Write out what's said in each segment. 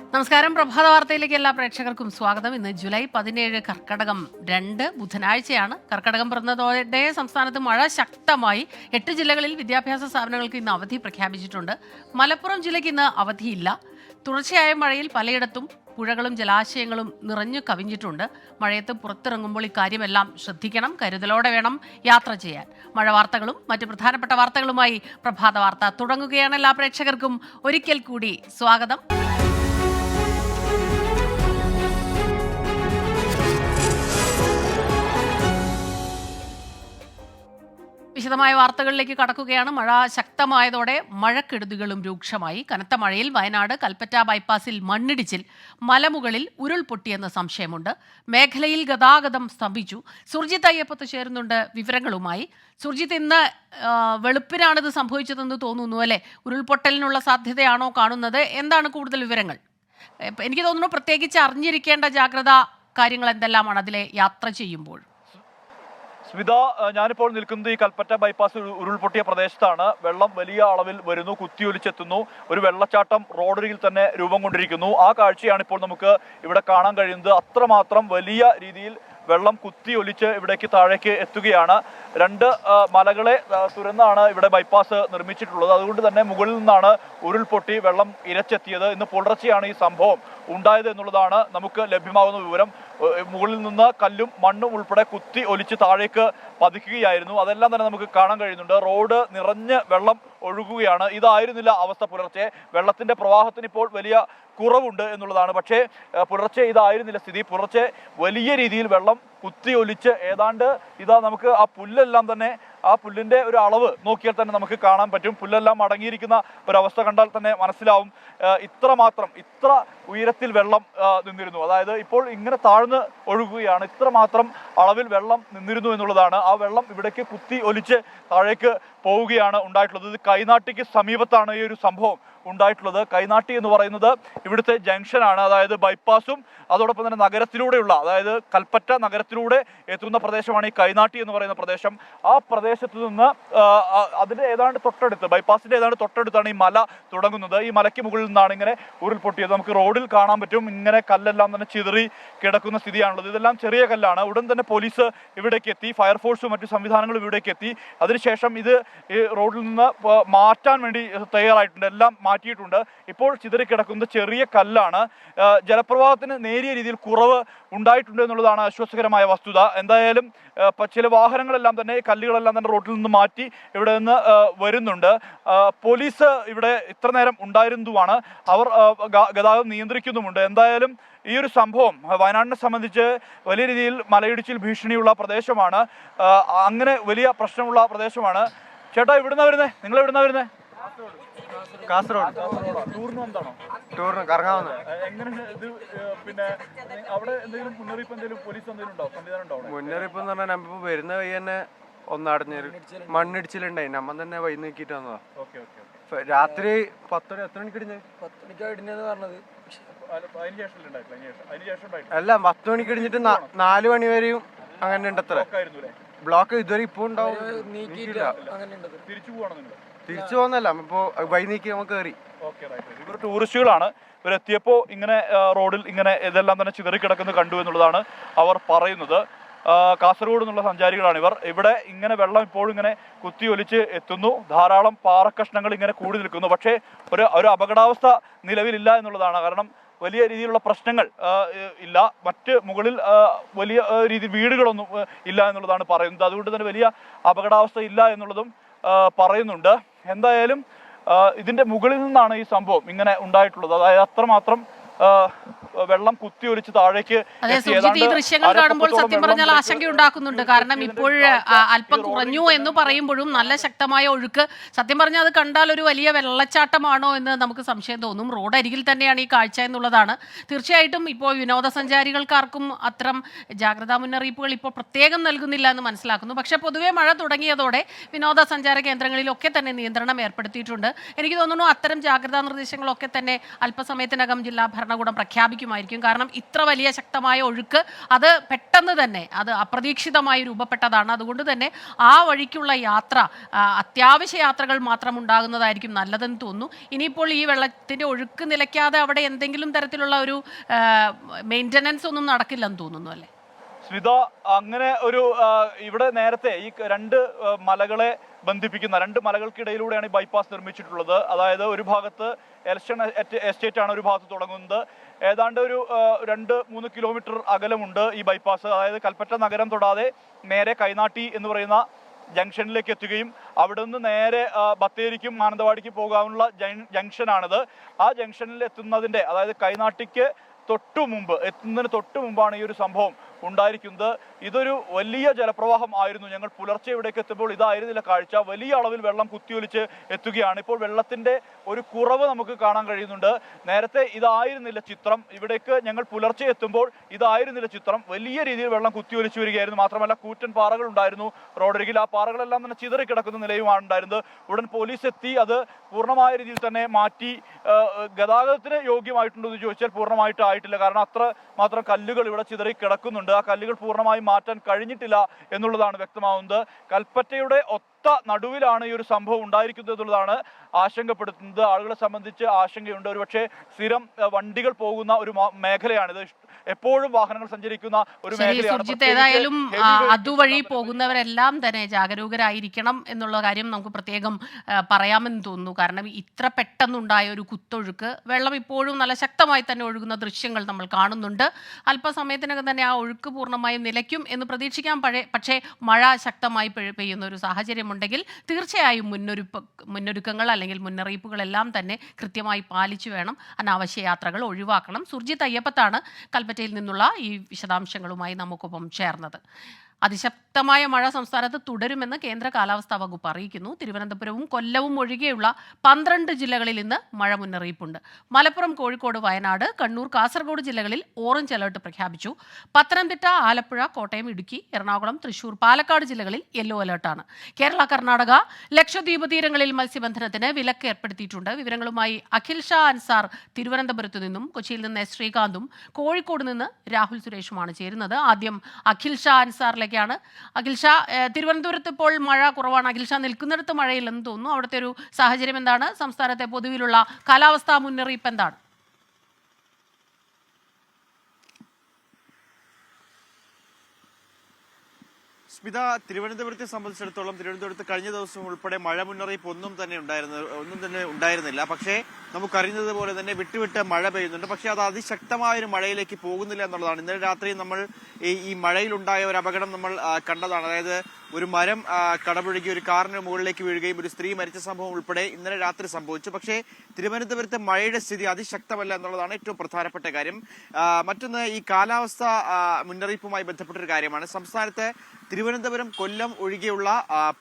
നമസ്കാരം. പ്രഭാത വാർത്തയിലേക്ക് എല്ലാ പ്രേക്ഷകർക്കും സ്വാഗതം. ഇന്ന് ജൂലൈ 17 കർക്കടകം 2 ബുധനാഴ്ചയാണ്. കർക്കടകം പിറന്നതോടെ സംസ്ഥാനത്ത് മഴ ശക്തമായി. 8 ജില്ലകളിൽ വിദ്യാഭ്യാസ സ്ഥാപനങ്ങൾക്ക് ഇന്ന് അവധി പ്രഖ്യാപിച്ചിട്ടുണ്ട്. മലപ്പുറം ജില്ലയ്ക്ക് ഇന്ന് അവധിയില്ല. തുടർച്ചയായ മഴയിൽ പലയിടത്തും പുഴകളും ജലാശയങ്ങളും നിറഞ്ഞു കവിഞ്ഞിട്ടുണ്ട്. മഴയത്ത് പുറത്തിറങ്ങുമ്പോൾ ഇക്കാര്യമെല്ലാം ശ്രദ്ധിക്കണം. കരുതലോടെ വേണം യാത്ര ചെയ്യാൻ. മഴ വാർത്തകളും മറ്റ് പ്രധാനപ്പെട്ട വാർത്തകളുമായി പ്രഭാത വാർത്ത തുടങ്ങുകയാണ്. എല്ലാ പ്രേക്ഷകർക്കും ഒരിക്കൽ കൂടി സ്വാഗതം. വിശദമായ വാർത്തകളിലേക്ക് കടക്കുകയാണ്. മഴ ശക്തമായതോടെ മഴക്കെടുതികളും രൂക്ഷമായി. കനത്ത മഴയിൽ വയനാട് കൽപ്പറ്റ ബൈപ്പാസിൽ മണ്ണിടിച്ചിൽ, മലമുകളിൽ ഉരുൾപൊട്ടിയെന്ന് സംശയമുണ്ട്. മേഖലയിൽ ഗതാഗതം സ്തംഭിച്ചു. സുർജിത്ത് അയ്യപ്പത്ത് ചേരുന്നുണ്ട് വിവരങ്ങളുമായി. സുർജിത്ത്, ഇന്ന് വെളുപ്പിനാണിത് സംഭവിച്ചതെന്ന് തോന്നുന്നു അല്ലേ? ഉരുൾപൊട്ടലിനുള്ള സാധ്യതയാണോ കാണുന്നത്? എന്താണ് കൂടുതൽ വിവരങ്ങൾ? എനിക്ക് തോന്നുന്നു പ്രത്യേകിച്ച് അറിഞ്ഞിരിക്കേണ്ട ജാഗ്രതാ കാര്യങ്ങൾ എന്തെല്ലാമാണ് അതിലെ യാത്ര ചെയ്യുമ്പോൾ? സ്മിത, ഞാനിപ്പോൾ നിൽക്കുന്നത് ഈ കൽപ്പറ്റ ബൈപ്പാസ് ഉരുൾപൊട്ടിയ പ്രദേശത്താണ്. വെള്ളം വലിയ അളവിൽ വരുന്നു, കുത്തിയൊലിച്ചെത്തുന്നു. ഒരു വെള്ളച്ചാട്ടം റോഡരികിൽ തന്നെ രൂപം കൊണ്ടിരിക്കുന്നു. ആ കാഴ്ചയാണ് ഇപ്പോൾ നമുക്ക് ഇവിടെ കാണാൻ കഴിയുന്നത്. അത്രമാത്രം വലിയ രീതിയിൽ വെള്ളം കുത്തിയൊലിച്ച് ഇവിടേക്ക് താഴേക്ക് എത്തുകയാണ്. രണ്ട് മലകളെ തുരന്നാണ് ഇവിടെ ബൈപ്പാസ് നിർമ്മിച്ചിട്ടുള്ളത്. അതുകൊണ്ട് തന്നെ മുകളിൽ നിന്നാണ് ഉരുൾപൊട്ടി വെള്ളം ഇരച്ചെത്തിയത്. ഇന്ന് പുലർച്ചെയാണ് ഈ സംഭവം ഉണ്ടായത് എന്നുള്ളതാണ് നമുക്ക് ലഭ്യമാകുന്ന വിവരം. മുകളിൽ നിന്ന് കല്ലും മണ്ണും ഉൾപ്പെടെ കുത്തി ഒലിച്ച് താഴേക്ക് പതിക്കുകയായിരുന്നു. അതെല്ലാം തന്നെ നമുക്ക് കാണാൻ കഴിയുന്നുണ്ട്. റോഡ് നിറഞ്ഞ് വെള്ളം ഒഴുകുകയാണ്. ഇതായിരുന്നില്ല അവസ്ഥ പുലർച്ചെ. വെള്ളത്തിന്റെ പ്രവാഹത്തിന് ഇപ്പോൾ വലിയ കുറവുണ്ട് എന്നുള്ളതാണ്. പക്ഷേ പുലർച്ചെ ഇതായിരുന്നില്ല സ്ഥിതി. പുലർച്ചെ വലിയ രീതിയിൽ വെള്ളം കുത്തി ഒലിച്ച് ഏതാണ്ട് ഇതാ നമുക്ക് ആ പുല്ലെല്ലാം തന്നെ, ആ പുല്ലിന്റെ ഒരു അളവ് നോക്കിയാൽ തന്നെ നമുക്ക് കാണാൻ പറ്റും. പുല്ലെല്ലാം അടങ്ങിയിരിക്കുന്ന ഒരവസ്ഥ കണ്ടാൽ തന്നെ മനസ്സിലാവും. ഇത്ര ഉയരത്തിൽ വെള്ളം നിന്നിരുന്നു. അതായത് ഇപ്പോൾ ഇങ്ങനെ താഴ്ന്ന് ഒഴുകുകയാണ്. ഇത്രമാത്രം അളവിൽ വെള്ളം നിന്നിരുന്നു എന്നുള്ളതാണ്. ആ വെള്ളം ഇവിടേക്ക് കുത്തി ഒലിച്ച് താഴേക്ക് പോവുകയാണ് ഉണ്ടായിട്ടുള്ളത്. ഇത് കൈനാട്ടിക്ക് സമീപത്താണ് ഈ ഒരു സംഭവം ഉണ്ടായിട്ടുള്ളത്. കൈനാട്ടി എന്ന് പറയുന്നത് ഇവിടുത്തെ ജംഗ്ഷനാണ്. അതായത് ബൈപ്പാസും അതോടൊപ്പം തന്നെ നഗരത്തിലൂടെയുള്ള, അതായത് കൽപ്പറ്റ നഗരത്തിലൂടെ എത്തുന്ന പ്രദേശമാണ് ഈ കൈനാട്ടി എന്ന് പറയുന്ന പ്രദേശം. ആ പ്രദേശത്ത് നിന്ന് അതിന്റെ ഏതാണ്ട് തൊട്ടടുത്ത്, ബൈപ്പാസിന്റെ ഏതാണ്ട് തൊട്ടടുത്താണ് ഈ മല തുടങ്ങുന്നത്. ഈ മലയ്ക്ക് മുകളിൽ നിന്നാണ് ഇങ്ങനെ ഉരുൾപൊട്ടിയത്. നമുക്ക് റോഡിൽ കാണാൻ പറ്റും. ഇങ്ങനെ കല്ലെല്ലാം തന്നെ ചിതറി കിടക്കുന്ന സ്ഥിതിയാണുള്ളത്. ഇതെല്ലാം ചെറിയ കല്ലാണ്. ഉടൻ തന്നെ പോലീസ് ഇവിടേക്ക് എത്തി, ഫയർഫോഴ്സും മറ്റു സംവിധാനങ്ങളും ഇവിടേക്ക് എത്തി. അതിനുശേഷം ഇത് ഈ റോഡിൽ നിന്ന് മാറ്റാൻ വേണ്ടി തയ്യാറായിട്ടുണ്ട്. എല്ലാം മാറ്റിയിട്ടുണ്ട്. ഇപ്പോൾ ചിതറിക്കിടക്കുന്നത് ചെറിയ കല്ലാണ്. ജലപ്രവാഹത്തിന് നേരിയ രീതിയിൽ കുറവ് ഉണ്ടായിട്ടുണ്ട് എന്നുള്ളതാണ് ആശ്വാസകരമായ വസ്തുത. എന്തായാലും ചില വാഹനങ്ങളെല്ലാം തന്നെ, കല്ലുകളെല്ലാം തന്നെ റോഡിൽ നിന്ന് മാറ്റി ഇവിടെ നിന്ന് വരുന്നുണ്ട്. പോലീസ് ഇവിടെ ഇത്ര നേരം ഉണ്ടായിരുന്നതുമാണ്. അവർ ഗതാഗതം നിയന്ത്രിക്കുന്നുമുണ്ട്. എന്തായാലും ഈ ഒരു സംഭവം വയനാടിനെ സംബന്ധിച്ച് വലിയ രീതിയിൽ മലയിടിച്ചിൽ ഭീഷണിയുള്ള പ്രദേശമാണ്. അങ്ങനെ വലിയ പ്രശ്നമുള്ള പ്രദേശമാണ്. ചേട്ടാ, എവിടുന്നാ വരുന്നേ? നിങ്ങൾ എവിടുന്നാ വരുന്നേ? കാസർഗോഡ്. ടൂറിന് വന്നതാണോ? ടൂറിന് കറങ്ങാവുന്ന. എങ്ങനെ ഇത് പിന്നെ അവിടെ എന്തെങ്കിലും മുന്നറിയിപ്പ്, എന്തെങ്കിലും പോലീസ് എന്തെങ്കിലും ഉണ്ടോ, സംവിധാനം ഉണ്ടോ? മുന്നറിയിപ്പ് എന്ന് പറഞ്ഞാൽ നമ്മ വരുന്ന വഴി തന്നെ ഒന്നടഞ്ഞൊരു മണ്ണിടിച്ചിലുണ്ടായി. നമ്മ തന്നെ വഴി നീക്കിട്ട് വന്നതാ. രാത്രി 10 മണി. എത്ര മണിക്ക് ഇടിഞ്ഞത്? 10 മണിക്കാ ഇടിഞ്ഞെന്ന് പറഞ്ഞത്. അല്ല, 10 മണിക്ക് ഇടിഞ്ഞിട്ട് 4 മണി വരെയും അങ്ങനെ ഉണ്ട്. അത്ര ബ്ലോക്ക് ഇതുവരെ ഇപ്പൊ ഉണ്ടാവും. തിരിച്ചു പോകുന്നല്ല, ഇപ്പൊ വഴി നീക്കി നമുക്ക് കയറി. ഇവർ ടൂറിസ്റ്റുകളാണ്. ഇവരെത്തിയപ്പോൾ ഇങ്ങനെ റോഡിൽ ഇങ്ങനെ ഇതെല്ലാം തന്നെ ചിതറിക്കിടക്കുന്നത് കണ്ടു എന്നുള്ളതാണ് അവർ പറയുന്നത്. കാസർഗോഡ് നിന്നുള്ള സഞ്ചാരികളാണ് ഇവർ. ഇവിടെ ഇങ്ങനെ വെള്ളം ഇപ്പോഴും ഇങ്ങനെ കുത്തിയൊലിച്ച് എത്തുന്നു. ധാരാളം പാറക്കഷ്ണങ്ങൾ ഇങ്ങനെ കൂടി നിൽക്കുന്നു. പക്ഷേ ഒരു അപകടാവസ്ഥ നിലവിലില്ല എന്നുള്ളതാണ്. കാരണം വലിയ രീതിയിലുള്ള പ്രശ്നങ്ങൾ ഇല്ല. മറ്റ് മുകളിൽ വലിയ രീതിയിൽ വീടുകളൊന്നും ഇല്ല എന്നുള്ളതാണ് പറയുന്നത്. അതുകൊണ്ട് തന്നെ വലിയ അപകടാവസ്ഥ ഇല്ല എന്നുള്ളതും പറയുന്നുണ്ട്. എന്തായാലും ഇതിന്റെ മുകളിൽ നിന്നാണ് ഈ സംഭവം ഇങ്ങനെ ഉണ്ടായിട്ടുള്ളത്. അതായത് അത്രമാത്രം വെള്ളം കുത്തിയൊലിച്ച് താഴേക്ക്. ഈ ദൃശ്യങ്ങൾ കാണുമ്പോൾ സത്യം പറഞ്ഞാൽ ആശങ്കയുണ്ടാക്കുന്നുണ്ട്. കാരണം ഇപ്പോൾ അല്പം കുറഞ്ഞു എന്ന് പറയുമ്പോഴും നല്ല ശക്തമായ ഒഴുക്ക്. സത്യം പറഞ്ഞാൽ അത് കണ്ടാൽ ഒരു വലിയ വെള്ളച്ചാട്ടമാണോ എന്ന് നമുക്ക് സംശയം തോന്നും. റോഡ് അരികിൽ തന്നെയാണ് ഈ കാഴ്ച എന്നുള്ളതാണ്. തീർച്ചയായിട്ടും ഇപ്പോൾ വിനോദസഞ്ചാരികൾക്കാർക്കും അത്തരം ജാഗ്രതാ മുന്നറിയിപ്പുകൾ ഇപ്പോൾ പ്രത്യേകം നൽകുന്നില്ല എന്ന് മനസ്സിലാക്കുന്നു. പക്ഷേ പൊതുവെ മഴ തുടങ്ങിയതോടെ വിനോദസഞ്ചാര കേന്ദ്രങ്ങളിലൊക്കെ തന്നെ നിയന്ത്രണം ഏർപ്പെടുത്തിയിട്ടുണ്ട്. എനിക്ക് തോന്നുന്നു അത്തരം ജാഗ്രതാ നിർദ്ദേശങ്ങളൊക്കെ തന്നെ അല്പസമയത്തിനകം ജില്ലാ ഭരണകൂടം പ്രഖ്യാപിക്കും പ്രഖ്യാപിക്കുമായിരിക്കും. കാരണം ഇത്ര വലിയ ശക്തമായ ഒഴുക്ക് അത് പെട്ടെന്ന് തന്നെ അത് അപ്രതീക്ഷിതമായി രൂപപ്പെട്ടതാണ്. അതുകൊണ്ട് തന്നെ ആ വഴിക്കുള്ള യാത്ര അത്യാവശ്യ യാത്രകൾ മാത്രം ഉണ്ടാകുന്നതായിരിക്കും നല്ലതെന്ന് തോന്നുന്നു. ഇനിയിപ്പോൾ ഈ വെള്ളത്തിൻ്റെ ഒഴുക്ക് നിലയ്ക്കാതെ അവിടെ എന്തെങ്കിലും തരത്തിലുള്ള ഒരു മെയിൻ്റനൻസ് ഒന്നും നടക്കില്ലെന്ന് തോന്നുന്നു അല്ലേ? സ്മിത, അങ്ങനെ ഒരു ഇവിടെ നേരത്തെ ഈ രണ്ട് മലകളെ ബന്ധിപ്പിക്കുന്ന രണ്ട് മലകൾക്കിടയിലൂടെയാണ് ഈ ബൈപ്പാസ് നിർമ്മിച്ചിട്ടുള്ളത്. അതായത് ഒരു ഭാഗത്ത് എലക്ഷൻ എസ്റ്റേറ്റ് ആണ് ഒരു ഭാഗത്ത് തുടങ്ങുന്നത്. ഏതാണ്ട് ഒരു 2-3 കിലോമീറ്റർ അകലമുണ്ട് ഈ ബൈപ്പാസ്. അതായത് കൽപ്പറ്റ നഗരം തൊടാതെ നേരെ കൈനാട്ടി എന്ന് പറയുന്ന ജംഗ്ഷനിലേക്ക് എത്തുകയും അവിടെ നിന്ന് നേരെ ബത്തേരിക്കും മാനന്തവാടിക്കും പോകാനുള്ള ജംഗ്ഷനാണിത്. ആ ജംഗ്ഷനിൽ എത്തുന്നതിൻ്റെ, അതായത് കൈനാട്ടിക്ക് എത്തുന്നതിന് തൊട്ടു മുമ്പാണ് ഈ ഒരു സംഭവം ഉണ്ടായിരിക്കുന്നത്. ഇതൊരു വലിയ ജലപ്രവാഹം ആയിരുന്നു. ഞങ്ങൾ പുലർച്ചെ ഇവിടേക്ക് എത്തുമ്പോൾ ഇതായിരുന്നില്ല കാഴ്ച. വലിയ അളവിൽ വെള്ളം കുത്തിയൊലിച്ച് എത്തുകയാണ്. ഇപ്പോൾ വെള്ളത്തിന്റെ ഒരു കുറവ് നമുക്ക് കാണാൻ കഴിയുന്നുണ്ട്. നേരത്തെ ഇതായിരുന്നില്ല ചിത്രം. ഇവിടേക്ക് ഞങ്ങൾ പുലർച്ചെ എത്തുമ്പോൾ ഇതായിരുന്നില്ല ചിത്രം. വലിയ രീതിയിൽ വെള്ളം കുത്തിയൊലിച്ചു വരികയായിരുന്നു. മാത്രമല്ല കൂറ്റൻ പാറകൾ ഉണ്ടായിരുന്നു റോഡരികിൽ. ആ പാറകളെല്ലാം തന്നെ ചിതറിക്കിടക്കുന്ന നിലയുമാണ് ഉണ്ടായിരുന്നത്. ഉടൻ പോലീസ് എത്തി അത് പൂർണ്ണമായ രീതിയിൽ തന്നെ മാറ്റി. ഗതാഗതത്തിന് യോഗ്യമായിട്ടുണ്ടോ എന്ന് ചോദിച്ചാൽ പൂർണ്ണമായിട്ട് ആയിട്ടില്ല. കാരണം അത്ര മാത്രം കല്ലുകൾ ഇവിടെ ചിതറി കിടക്കുന്നുണ്ട്. ആ കല്ലുകൾ പൂർണ്ണമായും മാറ്റാൻ കഴിഞ്ഞിട്ടില്ല എന്നുള്ളതാണ് വ്യക്തമാവുന്നത്. കൽപ്പറ്റയുടെ നടുവിലാണ് ഈ ഒരു സംഭവം ഉണ്ടായിരിക്കുന്നത് എന്നുള്ളതാണ് ആശങ്കപ്പെടുത്തുന്നത്. ആളുകളെ സംബന്ധിച്ച് ആശങ്കയുണ്ട്. ഒരുപക്ഷെ സ്ഥിരം വണ്ടികൾ പോകുന്ന ഒരു മേഖലയാണിത്. എപ്പോഴും വാഹനങ്ങൾ സഞ്ചരിക്കുന്ന ഒരു മേഖലയാണ്. ഏതായാലും അതുവഴി പോകുന്നവരെല്ലാം തന്നെ ജാഗരൂകരായിരിക്കണം എന്നുള്ള കാര്യം നമുക്ക് പ്രത്യേകം പറയാമെന്ന് തോന്നുന്നു. കാരണം ഇത്ര പെട്ടെന്നുണ്ടായ ഒരു കുത്തൊഴുക്ക്, വെള്ളം ഇപ്പോഴും നല്ല ശക്തമായി തന്നെ ഒഴുകുന്ന ദൃശ്യങ്ങൾ നമ്മൾ കാണുന്നുണ്ട്. അല്പസമയത്തിനകം തന്നെ ആ ഒഴുക്ക് പൂർണ്ണമായും നിലയ്ക്കും എന്ന് പ്രതീക്ഷിക്കാം. പക്ഷേ മഴ ശക്തമായി പെയ്യുന്ന ഒരു സാഹചര്യമുണ്ടെങ്കിൽ തീർച്ചയായും മുന്നൊരുക്കങ്ങൾ അല്ലെങ്കിൽ മുന്നറിയിപ്പുകളെല്ലാം തന്നെ കൃത്യമായി പാലിച്ചു വേണം. അനാവശ്യ യാത്രകൾ ഒഴിവാക്കണം. സുർജിത്ത് അയ്യപ്പത്താണ് കൽപ്പറ്റയിൽ നിന്നുള്ള ഈ വിശദാംശങ്ങളുമായി നമുക്കൊപ്പം ചേർന്നത്. അതിശക്തമായ മഴ സംസ്ഥാനത്ത് തുടരുമെന്ന് കേന്ദ്ര കാലാവസ്ഥാ വകുപ്പ് അറിയിക്കുന്നു. തിരുവനന്തപുരവും കൊല്ലവും ഒഴികെയുള്ള 12 ജില്ലകളിൽ ഇന്ന് മഴ മുന്നറിയിപ്പുണ്ട്. മലപ്പുറം, കോഴിക്കോട്, വയനാട്, കണ്ണൂർ, കാസർഗോഡ് ജില്ലകളിൽ ഓറഞ്ച് അലർട്ട് പ്രഖ്യാപിച്ചു. പത്തനംതിട്ട, ആലപ്പുഴ, കോട്ടയം, ഇടുക്കി, എറണാകുളം, തൃശൂർ, പാലക്കാട് ജില്ലകളിൽ യെല്ലോ അലർട്ടാണ്. കേരള, കർണാടക, ലക്ഷദ്വീപ് തീരങ്ങളിൽ മത്സ്യബന്ധനത്തിന് വിലക്ക് ഏർപ്പെടുത്തിയിട്ടുണ്ട്. വിവരങ്ങളുമായി അഖിൽ ഷാ അൻസാർ തിരുവനന്തപുരത്ത് നിന്നും, കൊച്ചിയിൽ നിന്ന് ശ്രീകാന്തും, കോഴിക്കോട് നിന്ന് രാഹുൽ സുരേഷുമാണ് ചേരുന്നത്. ആദ്യം അഖിൽ ഷാ അൻസാറിലേക്ക്. അഖിൽ ഷാ, തിരുവനന്തപുരത്ത് ഇപ്പോൾ മഴ കുറവാണ്. അഖിൽ ഷാ നിൽക്കുന്നിടത്ത് മഴയില്ലെന്ന് തോന്നുന്നു. അവിടുത്തെ ഒരു സാഹചര്യം എന്താണ്? സംസ്ഥാനത്തെ പൊതുവിലുള്ള കാലാവസ്ഥാ മുന്നറിയിപ്പ് എന്താണ്? സ്മിത, തിരുവനന്തപുരത്തെ സംബന്ധിച്ചിടത്തോളം തിരുവനന്തപുരത്ത് കഴിഞ്ഞ ദിവസം ഉൾപ്പെടെ മഴ മുന്നറിയിപ്പ് ഒന്നും തന്നെ ഉണ്ടായിരുന്നില്ല. പക്ഷേ നമുക്കറിയുന്നത് പോലെ തന്നെ വിട്ടുവിട്ട് മഴ പെയ്യുന്നുണ്ട്. പക്ഷേ അത് അതിശക്തമായ ഒരു മഴയിലേക്ക് പോകുന്നില്ല എന്നുള്ളതാണ്. ഇന്നലെ രാത്രി നമ്മൾ ഈ മഴയിലുണ്ടായ ഒരു അപകടം നമ്മൾ കണ്ടതാണ്. അതായത് ഒരു മരം കടപുഴകി ഒരു കാറിന് മുകളിലേക്ക് വീഴുകയും ഒരു സ്ത്രീ മരിച്ച സംഭവം ഉൾപ്പെടെ ഇന്നലെ രാത്രി സംഭവിച്ചു. പക്ഷേ തിരുവനന്തപുരത്തെ മഴയുടെ സ്ഥിതി അതിശക്തമല്ല എന്നുള്ളതാണ് ഏറ്റവും പ്രധാനപ്പെട്ട കാര്യം. മറ്റൊന്ന്, ഈ കാലാവസ്ഥ മുന്നറിയിപ്പുമായി ബന്ധപ്പെട്ടൊരു കാര്യമാണ്. സംസ്ഥാനത്ത് തിരുവനന്തപുരം, കൊല്ലം ഒഴികെയുള്ള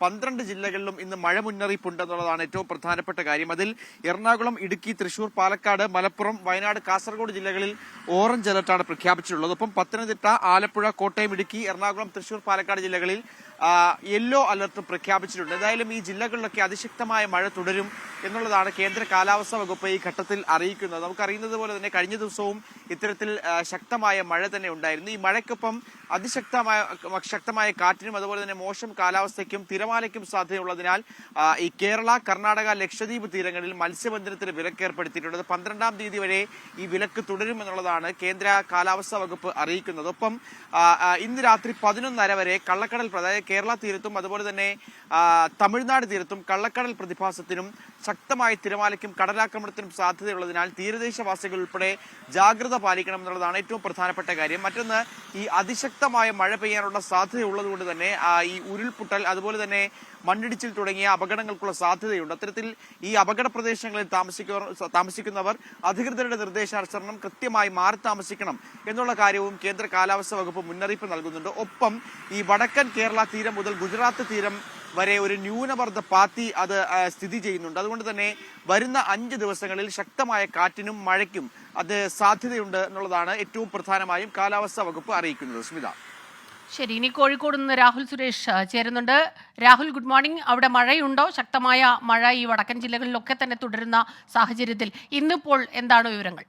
12 ജില്ലകളിലും ഇന്ന് മഴ മുന്നറിയിപ്പുണ്ട് എന്നുള്ളതാണ് ഏറ്റവും പ്രധാനപ്പെട്ട കാര്യം. അതിൽ എറണാകുളം, ഇടുക്കി, തൃശൂർ, പാലക്കാട്, മലപ്പുറം, വയനാട്, കാസർഗോഡ് ജില്ലകളിൽ ഓറഞ്ച് അലർട്ടാണ് പ്രഖ്യാപിച്ചിട്ടുള്ളത്. ഒപ്പം പത്തനംതിട്ട, ആലപ്പുഴ, കോട്ടയം, ഇടുക്കി, എറണാകുളം, തൃശൂർ, പാലക്കാട് ജില്ലകളിൽ യെല്ലോ അലർട്ട് പ്രഖ്യാപിച്ചിട്ടുണ്ട്. ഏതായാലും ഈ ജില്ലകളിലൊക്കെ അതിശക്തമായ മഴ തുടരും എന്നുള്ളതാണ് കേന്ദ്ര കാലാവസ്ഥാ വകുപ്പ് ഈ ഘട്ടത്തിൽ അറിയിക്കുന്നത്. നമുക്കറിയുന്നത് പോലെ തന്നെ കഴിഞ്ഞ ദിവസവും ഇത്തരത്തിൽ ശക്തമായ മഴ തന്നെ ഉണ്ടായിരുന്നു. ഈ മഴയ്ക്കൊപ്പം ശക്തമായ കാറ്റിനും അതുപോലെ തന്നെ മോശം കാലാവസ്ഥയ്ക്കും തിരമാലയ്ക്കും സാധ്യതയുള്ളതിനാൽ ഈ കേരള, കർണാടക, ലക്ഷദ്വീപ് തീരങ്ങളിൽ മത്സ്യബന്ധനത്തിന് വിലക്ക് ഏർപ്പെടുത്തിയിട്ടുണ്ട്. 12-ാം തീയതി വരെ ഈ വിലക്ക് തുടരുമെന്നുള്ളതാണ് കേന്ദ്ര കാലാവസ്ഥാ വകുപ്പ് അറിയിക്കുന്നത്. ഒപ്പം ഇന്ന് രാത്രി 11:30 വരെ കള്ളക്കടൽ, അതായത് കേരള തീരത്തും അതുപോലെ തന്നെ തമിഴ്നാട് തീരത്തും കള്ളക്കടൽ പ്രതിഭാസത്തിനും ശക്തമായ തിരമാലയ്ക്കും കടലാക്രമണത്തിനും സാധ്യതയുള്ളതിനാൽ തീരദേശവാസികൾ ഉൾപ്പെടെ ജാഗ്രത പാലിക്കണം എന്നുള്ളതാണ് ഏറ്റവും പ്രധാനപ്പെട്ട കാര്യം. മറ്റൊന്ന്, ഈ അതിശക്തമായ മഴ പെയ്യാനുള്ള സാധ്യതയുള്ളത് കൊണ്ട് തന്നെ ഈ ഉരുൾപൊട്ടൽ അതുപോലെ തന്നെ മണ്ണിടിച്ചിൽ തുടങ്ങിയ അപകടങ്ങൾക്കുള്ള സാധ്യതയുണ്ട്. അത്തരത്തിൽ ഈ അപകട പ്രദേശങ്ങളിൽ താമസിക്കുന്നവർ അധികൃതരുടെ നിർദ്ദേശാനുസരണം കൃത്യമായി മാറി താമസിക്കണം എന്നുള്ള കാര്യവും കേന്ദ്ര കാലാവസ്ഥാ വകുപ്പ് മുന്നറിയിപ്പ് നൽകുന്നുണ്ട്. ഒപ്പം ഈ വടക്കൻ കേരള തീരം മുതൽ ഗുജറാത്ത് തീരം വരെ ഒരു ന്യൂനമർദ്ദ പാത്തി അത് സ്ഥിതി ചെയ്യുന്നുണ്ട്. അതുകൊണ്ട് തന്നെ വരുന്ന 5 ദിവസങ്ങളിൽ ശക്തമായ കാറ്റിനും മഴയ്ക്കും അത് സാധ്യതയുണ്ട് എന്നുള്ളതാണ് ഏറ്റവും പ്രധാനമായും കാലാവസ്ഥാ വകുപ്പ് അറിയിക്കുന്നത്. സ്മിത, ശരി. ഇനി കോഴിക്കോട് നിന്ന് രാഹുൽ സുരേഷ് ചേരുന്നുണ്ട്. Rahul, good morning. അവിടെ മഴയുണ്ടോ? ശക്തമായ മഴ ഈ വടക്കൻ ജില്ലകളിലൊക്കെ തന്നെ തുടരുന്ന സാഹചര്യത്തിൽ ഇന്നിപ്പോൾ എന്താണ് വിവരങ്ങൾ?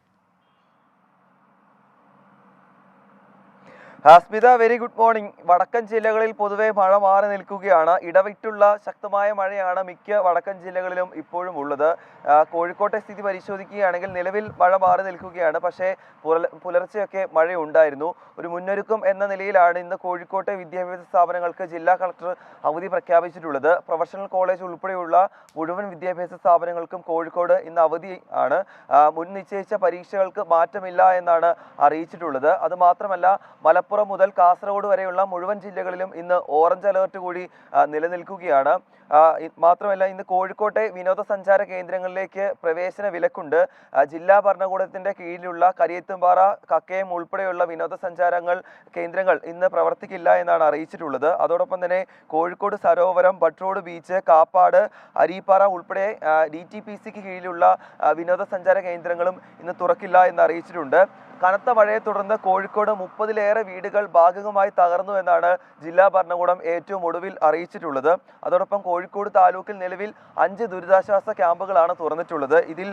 Smitha, very good morning. വടക്കൻ ജില്ലകളിൽ പൊതുവെ മഴ മാറി നിൽക്കുകയാണ്. ഇടവിട്ടുള്ള ശക്തമായ മഴയാണ് മിക്ക വടക്കൻ ജില്ലകളിലും ഇപ്പോഴും ഉള്ളത്. കോഴിക്കോട്ടെ സ്ഥിതി പരിശോധിക്കുകയാണെങ്കിൽ നിലവിൽ മഴ മാറി നിൽക്കുകയാണ്. പക്ഷേ പുലർച്ചെയൊക്കെ മഴയുണ്ടായിരുന്നു. ഒരു മുന്നൊരുക്കം എന്ന നിലയിലാണ് ഇന്ന് കോഴിക്കോട്ടെ വിദ്യാഭ്യാസ സ്ഥാപനങ്ങൾക്ക് ജില്ലാ കളക്ടർ അവധി പ്രഖ്യാപിച്ചിട്ടുള്ളത്. പ്രൊഫഷണൽ കോളേജ് ഉൾപ്പെടെയുള്ള മുഴുവൻ വിദ്യാഭ്യാസ സ്ഥാപനങ്ങൾക്കും കോഴിക്കോട് ഇന്ന് അവധി ആണ്. മുൻ നിശ്ചയിച്ച പരീക്ഷകൾക്ക് മാറ്റമില്ല എന്നാണ് അറിയിച്ചിട്ടുള്ളത്. അതുമാത്രമല്ല, മലപ്പുറം മുതൽ കാസർഗോഡ് വരെയുള്ള മുഴുവൻ ജില്ലകളിലും ഇന്ന് ഓറഞ്ച് അലേർട്ട് കൂടി നിലനിൽക്കുകയാണ്. മാത്രമല്ല, ഇന്ന് കോഴിക്കോട്ടെ വിനോദസഞ്ചാര കേന്ദ്രങ്ങളിലേക്ക് പ്രവേശന വിലക്കുണ്ട്. ജില്ലാ ഭരണകൂടത്തിന്റെ കീഴിലുള്ള കരിയത്തുംപാറ, കക്കയം ഉൾപ്പെടെയുള്ള വിനോദസഞ്ചാരങ്ങൾ കേന്ദ്രങ്ങൾ ഇന്ന് പ്രവർത്തിക്കില്ല എന്നാണ് അറിയിച്ചിട്ടുള്ളത്. അതോടൊപ്പം തന്നെ കോഴിക്കോട് സരോവരം, ബട്ട്റോഡ് ബീച്ച്, കാപ്പാട്, അരീപ്പാറ ഉൾപ്പെടെ DTPCക്ക് കീഴിലുള്ള വിനോദസഞ്ചാര കേന്ദ്രങ്ങളും ഇന്ന് തുറക്കില്ല എന്ന് അറിയിച്ചിട്ടുണ്ട്. കനത്ത മഴയെ തുടർന്ന് കോഴിക്കോട് 30-ലേറെ വീടുകൾ ഭാഗികമായി തകർന്നു എന്നാണ് ജില്ലാ ഭരണകൂടം ഏറ്റവും ഒടുവിൽ അറിയിച്ചിട്ടുള്ളത്. അതോടൊപ്പം കോഴിക്കോട് താലൂക്കിൽ നിലവിൽ 5 ദുരിതാശ്വാസ ക്യാമ്പുകളാണ് തുറന്നിട്ടുള്ളത്. ഇതിൽ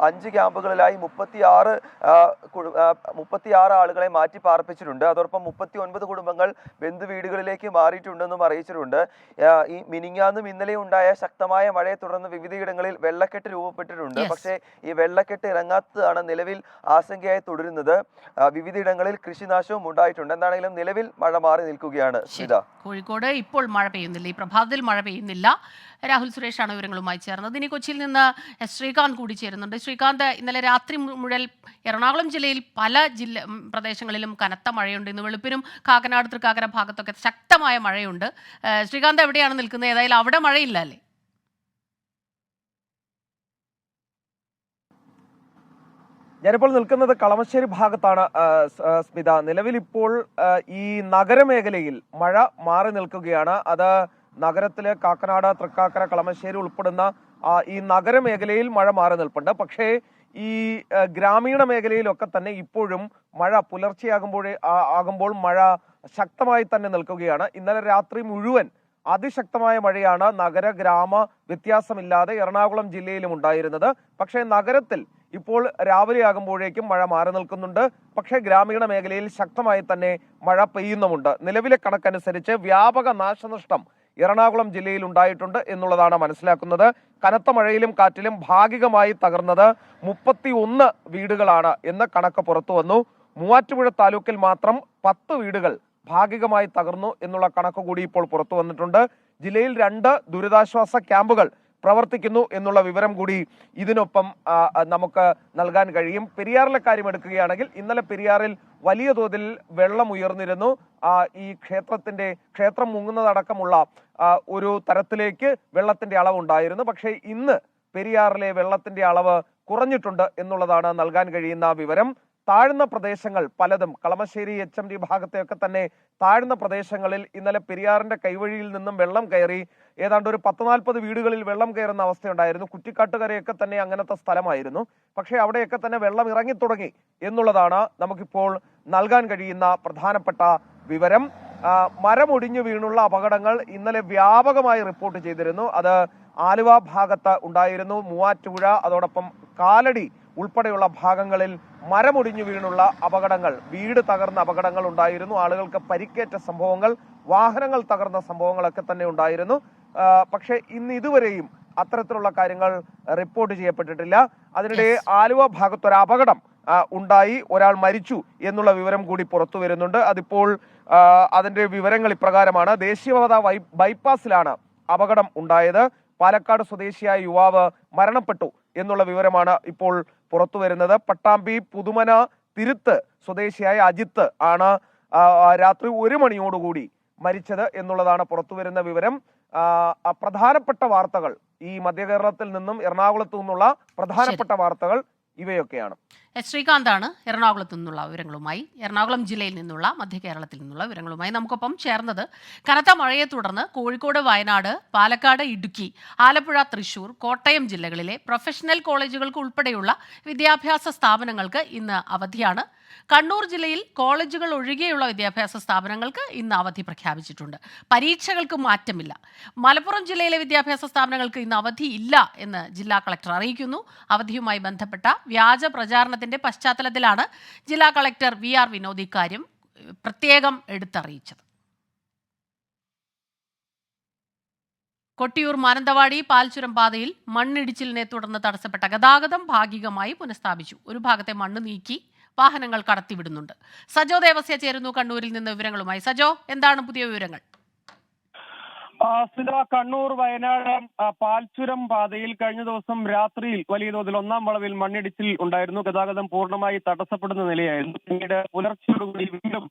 5 ക്യാമ്പുകളിലായി 36 ആളുകളെ മാറ്റി പാർപ്പിച്ചിട്ടുണ്ട്. അതോടൊപ്പം 39 കുടുംബങ്ങൾ ബന്ധുവീടുകളിലേക്ക് മാറിയിട്ടുണ്ടെന്നും അറിയിച്ചിട്ടുണ്ട്. ഈ മിനിങ്ങാന്നും ഇന്നലെയും ഉണ്ടായ ശക്തമായ മഴയെ തുടർന്ന് വിവിധയിടങ്ങളിൽ വെള്ളക്കെട്ട് രൂപപ്പെട്ടിട്ടുണ്ട്. പക്ഷേ ഈ വെള്ളക്കെട്ട് ഇറങ്ങാത്തതാണ് നിലവിൽ ആശങ്കയായി തുടരുന്നത്. വിവിധയിടങ്ങളിൽ കൃഷിനാശവും ഉണ്ടായിട്ടുണ്ട്. എന്താണെങ്കിലും നിലവിൽ മഴ മാറി നിൽക്കുകയാണ്. കോഴിക്കോട് ഇപ്പോൾ മഴ പെയ്യുന്നില്ല, ഈ പ്രഭാതത്തിൽ മഴ പെയ്യുന്നില്ല. രാഹുൽ സുരേഷാണ് വിവരങ്ങളുമായി ചേർന്നത്. ഇനി കൊച്ചിയിൽ നിന്ന് ശ്രീകാന്ത് കൂടി ചേരുന്നുണ്ട്. ശ്രീകാന്ത്, ഇന്നലെ രാത്രി മുതൽ എറണാകുളം ജില്ലയിൽ പല പ്രദേശങ്ങളിലും കനത്ത മഴയുണ്ട്. ഇന്ന് വെളുപ്പിനും കാക്കനാട്, തൃക്കാക്കര ഭാഗത്തൊക്കെ ശക്തമായ മഴയുണ്ട്. ശ്രീകാന്ത് എവിടെയാണ് നിൽക്കുന്നത്? ഏതായാലും അവിടെ മഴയില്ല അല്ലേ? ഞാനിപ്പോൾ നിൽക്കുന്നത് കളമശ്ശേരി ഭാഗത്താണ് സ്മിത. നിലവിൽ ഇപ്പോൾ ഈ നഗരമേഖലയിൽ മഴ മാറി നിൽക്കുകയാണ്. അത് നഗരത്തിലെ കാക്കനാട്, തൃക്കാക്കര, കളമശ്ശേരി ഉൾപ്പെടുന്ന ഈ നഗരമേഖലയിൽ മഴ മാറി നിൽപ്പുണ്ട്. പക്ഷേ ഈ ഗ്രാമീണ മേഖലയിലൊക്കെ തന്നെ ഇപ്പോഴും മഴ പുലർച്ചെയാകുമ്പോൾ മഴ ശക്തമായി തന്നെ നിൽക്കുകയാണ്. ഇന്നലെ രാത്രി മുഴുവൻ അതിശക്തമായ മഴയാണ് നഗര ഗ്രാമ വ്യത്യാസമില്ലാതെ എറണാകുളം ജില്ലയിലും ഉണ്ടായിരുന്നത്. പക്ഷേ നഗരത്തിൽ ഇപ്പോൾ രാവിലെ ആകുമ്പോഴേക്കും മഴ മാറി നിൽക്കുന്നുണ്ട്. പക്ഷേ ഗ്രാമീണ മേഖലയിൽ ശക്തമായി തന്നെ മഴ പെയ്യുന്നുമുണ്ട്. നിലവിലെ കണക്കനുസരിച്ച് വ്യാപക നാശനഷ്ടം എറണാകുളം ജില്ലയിൽ ഉണ്ടായിട്ടുണ്ട് എന്നുള്ളതാണ് മനസ്സിലാക്കുന്നത്. കനത്ത മഴയിലും കാറ്റിലും ഭാഗികമായി തകർന്നത് 31 വീടുകളാണ് എന്ന് കണക്ക് പുറത്തു വന്നു. മൂവാറ്റുപുഴ താലൂക്കിൽ മാത്രം 10 വീടുകൾ ഭാഗികമായി തകർന്നു എന്നുള്ള കണക്ക് കൂടി ഇപ്പോൾ പുറത്തു വന്നിട്ടുണ്ട്. ജില്ലയിൽ 2 ദുരിതാശ്വാസ ക്യാമ്പുകൾ പ്രവർത്തിക്കുന്നു എന്നുള്ള വിവരം കൂടി ഇതിനൊപ്പം നമുക്ക് നൽകാൻ കഴിയും. പെരിയാറിലെ കാര്യം എടുക്കുകയാണെങ്കിൽ ഇന്നലെ പെരിയാറിൽ വലിയ തോതിൽ വെള്ളം ഉയർന്നിരുന്നു. ഈ ക്ഷേത്രം മുങ്ങുന്നതടക്കമുള്ള ഒരു തരത്തിലേക്ക് വെള്ളത്തിന്റെ അളവ് ഉണ്ടായിരുന്നു. പക്ഷേ ഇന്ന് പെരിയാറിലെ വെള്ളത്തിന്റെ അളവ് കുറഞ്ഞിട്ടുണ്ട് എന്നുള്ളതാണ് നൽകാൻ കഴിയുന്ന വിവരം. താഴ്ന്ന പ്രദേശങ്ങൾ പലതും കളമശ്ശേരി HMD ഭാഗത്തെയൊക്കെ തന്നെ താഴ്ന്ന പ്രദേശങ്ങളിൽ ഇന്നലെ പെരിയാറിന്റെ കൈവഴിയിൽ നിന്നും വെള്ളം കയറി ഏതാണ്ട് ഒരു 10-40 വീടുകളിൽ വെള്ളം കയറുന്ന അവസ്ഥയുണ്ടായിരുന്നു. കുറ്റിക്കാട്ടുകരയൊക്കെ തന്നെ അങ്ങനത്തെ സ്ഥലമായിരുന്നു. പക്ഷേ അവിടെയൊക്കെ തന്നെ വെള്ളം ഇറങ്ങിത്തുടങ്ങി എന്നുള്ളതാണ് നമുക്കിപ്പോൾ നൽകാൻ കഴിയുന്ന പ്രധാനപ്പെട്ട വിവരം. മരമൊടിഞ്ഞു വീണുള്ള അപകടങ്ങൾ ഇന്നലെ വ്യാപകമായി റിപ്പോർട്ട് ചെയ്തിരുന്നു. അത് ആലുവ ഭാഗത്ത് ഉണ്ടായിരുന്നു. മൂവാറ്റുപുഴ, അതോടൊപ്പം കാലടി ഉൾപ്പെടെയുള്ള ഭാഗങ്ങളിൽ മരമൊടിഞ്ഞു വീണുള്ള അപകടങ്ങൾ, വീട് തകർന്ന അപകടങ്ങൾ ഉണ്ടായിരുന്നു. ആളുകൾക്ക് പരിക്കേറ്റ സംഭവങ്ങൾ, വാഹനങ്ങൾ തകർന്ന സംഭവങ്ങളൊക്കെ തന്നെ ഉണ്ടായിരുന്നു. പക്ഷേ ഇന്ന് ഇതുവരെയും അത്തരത്തിലുള്ള കാര്യങ്ങൾ റിപ്പോർട്ട് ചെയ്യപ്പെട്ടിട്ടില്ല. അതിനിടെ ആലുവ ഭാഗത്തൊരു അപകടം ഉണ്ടായി, ഒരാൾ മരിച്ചു എന്നുള്ള വിവരം കൂടി പുറത്തു വരുന്നുണ്ട്. അതിപ്പോൾ അതിന്റെ വിവരങ്ങൾ ഇപ്രകാരമാണ്. ദേശീയപാത ബൈപ്പാസിലാണ് അപകടം ഉണ്ടായത്. പാലക്കാട് സ്വദേശിയായ യുവാവ് മരണപ്പെട്ടു എന്നുള്ള വിവരമാണ് ഇപ്പോൾ പുറത്തു വരുന്നത്. പട്ടാമ്പി പുതുമന തിരുത്ത് സ്വദേശിയായ അജിത്ത് ആണ് രാത്രി 1 മണിയോടുകൂടി മരിച്ചത് എന്നുള്ളതാണ് പുറത്തു വരുന്ന വിവരം. പ്രധാനപ്പെട്ട വാർത്തകൾ ഈ മധ്യകേരളത്തിൽ നിന്നും എറണാകുളത്തു നിന്നുള്ള പ്രധാനപ്പെട്ട വാർത്തകൾ ഇവയൊക്കെയാണ്. ശ്രീകാന്താണ് എറണാകുളത്തു നിന്നുള്ള വിവരങ്ങളുമായി, എറണാകുളം ജില്ലയിൽ നിന്നുള്ള മധ്യ കേരളത്തിൽ നിന്നുള്ള വിവരങ്ങളുമായി നമുക്കൊപ്പം ചേർന്നത്. കനത്ത മഴയെ തുടർന്ന് കോഴിക്കോട്, വയനാട്, പാലക്കാട്, ഇടുക്കി, ആലപ്പുഴ, തൃശൂർ, കോട്ടയം ജില്ലകളിലെ പ്രൊഫഷണൽ കോളേജുകൾക്ക് ഉൾപ്പെടെയുള്ള വിദ്യാഭ്യാസ സ്ഥാപനങ്ങൾക്ക് ഇന്ന് അവധിയാണ്. കണ്ണൂർ ജില്ലയിൽ കോളേജുകൾ ഒഴികെയുള്ള വിദ്യാഭ്യാസ സ്ഥാപനങ്ങൾക്ക് ഇന്ന് അവധി പ്രഖ്യാപിച്ചിട്ടുണ്ട്. പരീക്ഷകൾക്ക് മാറ്റമില്ല. മലപ്പുറം ജില്ലയിലെ വിദ്യാഭ്യാസ സ്ഥാപനങ്ങൾക്ക് ഇന്ന് അവധി ഇല്ല എന്ന് ജില്ലാ കളക്ടർ അറിയിക്കുന്നു. അവധിയുമായി ബന്ധപ്പെട്ട വ്യാജ പ്രചാരണത്തിന്റെ പശ്ചാത്തലത്തിലാണ് ജില്ലാ കളക്ടർ VR വിനോദ് ഇക്കാര്യം പ്രത്യേകം എടുത്തറിയിച്ചത്. കൊട്ടിയൂർ മാനന്തവാടി പാൽച്ചുരം പാതയിൽ മണ്ണിടിച്ചിലിനെ തുടർന്ന് തടസ്സപ്പെട്ട ഗതാഗതം ഭാഗികമായി പുനഃസ്ഥാപിച്ചു. ഒരു ഭാഗത്തെ മണ്ണ് നീക്കി വാഹനങ്ങൾ കടത്തിവിടുന്നുണ്ട്. സജോ ദേവസ്യ ചേരുന്നു കണ്ണൂരിൽ നിന്ന് വിവരങ്ങളുമായി. സജോ, എന്താണ് പുതിയ വിവരങ്ങൾ? കണ്ണൂർ വയനാട് പാൽച്ചുരം പാതയിൽ കഴിഞ്ഞ ദിവസം രാത്രിയിൽ വലിയ തോതിൽ ഒന്നാം വളവിൽ മണ്ണിടിച്ചിൽ ഉണ്ടായിരുന്നു. ഗതാഗതം പൂർണ്ണമായി തടസ്സപ്പെടുന്ന നിലയായിരുന്നു. പിന്നീട് പുലർച്ചയോടുകൂടി വീണ്ടും